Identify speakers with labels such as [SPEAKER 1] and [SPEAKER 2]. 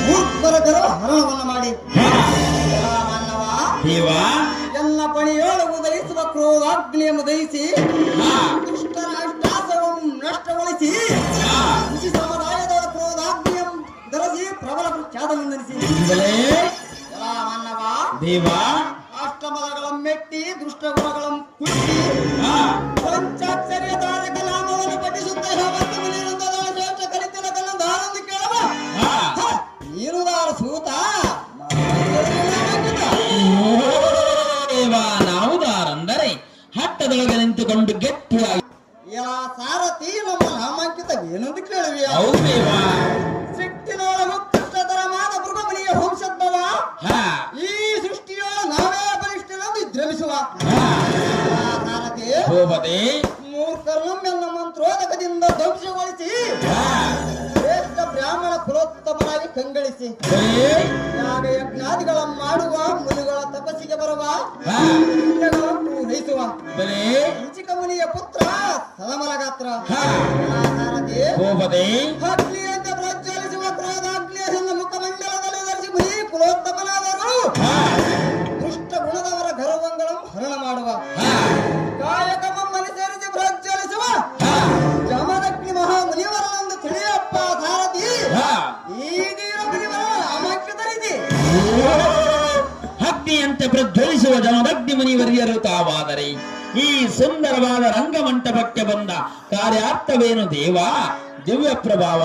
[SPEAKER 1] ಮೂರ್ಖರ ಹರಣವನ್ನು ಮಾಡಿ ಮಾನವ
[SPEAKER 2] ದೇವ
[SPEAKER 1] ಎಲ್ಲ ಪಣಿಯೋಳು ಉದಯಿಸುವ ಕ್ರೋಧಾಗ್ನಿಯನ್ನು ದಯಿಸಿ ದುಷ್ಟರ ಅಷ್ಟಾಸವನ್ನು ನಷ್ಟಗೊಳಿಸಿ ಋಷಿ ಸಮುದಾಯದ ಕ್ರೋಧಾಗ್ನಿಯನ್ನು ಧರಿಸಿ ಪ್ರಬಲ ಪ್ರಖ್ಯಾತವೆಂದೆನಿಸಿ ಮಾನವ
[SPEAKER 2] ದೇವ
[SPEAKER 1] ಅಷ್ಟಮದಗಳನ್ನು ಮೆಟ್ಟಿ ದುಷ್ಟ ಗುಣಗಳನ್ನು ಕುಟ್ಟಿ ಪಂಚಾಕ್ಷರಿಯ ತಾರಕ ನಾಮವನ್ನು ಪಠಿಸುತ್ತ ಶ್ರೇಷ್ಠ ಕಲಿತಿನ ಕನ್ನದಾನಂದು ಕೇಳವ ನೀನುದಾರ ಸೂತ
[SPEAKER 2] ದೇವ ನಾವುದಾರಂದರೆ ಹಟ್ಟದೊಳಗೆ ನಿಂತುಕೊಂಡು ಗಟ್ಟಿಯಾಗಿ
[SPEAKER 1] ಸಾರಥಿ ನಮ್ಮ ನಾಮಾಂಕಿತವೇನೆಂದು ಕೇಳುವಿಯ
[SPEAKER 2] ಹೌದು ದೇವ
[SPEAKER 1] ಸಿಟ್ಟಿನೊಳ ಮುಕ್ತರವಾದ ಮೃಗಮನಿಯ ವಂಶೋದ್ಭವ ಈ ಸೃಷ್ಟಿಯೊಳ ನಾವೇ ಬಲಿಷ್ಠನೆಂದು ದ್ರವಿಸುವ ಸಾರಥಿ
[SPEAKER 2] ಭೂಪತಿ
[SPEAKER 1] ಮೂರ್ಖರ್ನಮ್ಮೆನ್ನ ಮಂತ್ರೋದಕದಿಂದ ಧ್ವಂಸಗೊಳಿಸಿ ಶ್ರೇಷ್ಠ ಬ್ರಾಹ್ಮಣ ಕುಲೋತ್ತಮರಾಗಿ ಕಂಗಳಿಸಿ ಯಾಗ ಯಜ್ಞಾದಿಗಳ ಮಾಡುವ ಮುನಿಗಳ ತಪಸ್ಸಿಗೆ ಬರುವ ಪುಣ್ಯಗಳನ್ನು ಪೂರೈಸುವ ರುಚಿಕ ಮುನಿಯ ಪುತ್ರ ಸದಮಲ ಗಾತ್ರ ಸಾರಥಿ
[SPEAKER 2] ಭೂಪತಿ
[SPEAKER 1] ಅಗ್ನಿಯಂತೆ ಪ್ರಜ್ವಲಿಸುವ ಕ್ರೋಧಾಗ್ನಿಯನ್ನು ಮುಖಮಂಡಲದಲ್ಲಿ ಧರಿಸಿ ಮುನಿ ಕುಲೋತ್ತಮನಾದರು ದುಷ್ಟ ಗುಣದವರ ಗರ್ವಂಗಳನ್ನು ಹರಣ ಮಾಡುವ ಕಾಯಕಮಮ್ಮನೆ ಸೇರಿಸಿ ಪ್ರಜ್ವಲಿಸುವ ಜಮದಗ್ನಿ ಮಹಾಮುನಿವರನೊಂದು ತಿಳಿಯಪ್ಪ ಸಾರಥಿ ಈಗಿನ ಮುನಿವರ ನಾಮಾಂಕಿತರಿದೆ
[SPEAKER 2] ಅಗ್ನಿಯಂತೆ ಪ್ರಜ್ವಲಿಸುವ ಜಮದಗ್ನಿ ಮುನಿವರ್ಯರು ತಾವಾದರೆ ಈ ಸುಂದರವಾದ ರಂಗಮಂಟಪಕ್ಕೆ ಬಂದ ಕಾರ್ಯಾರ್ಥವೇನು ದೇವ ದಿವ್ಯ ಪ್ರಭಾವ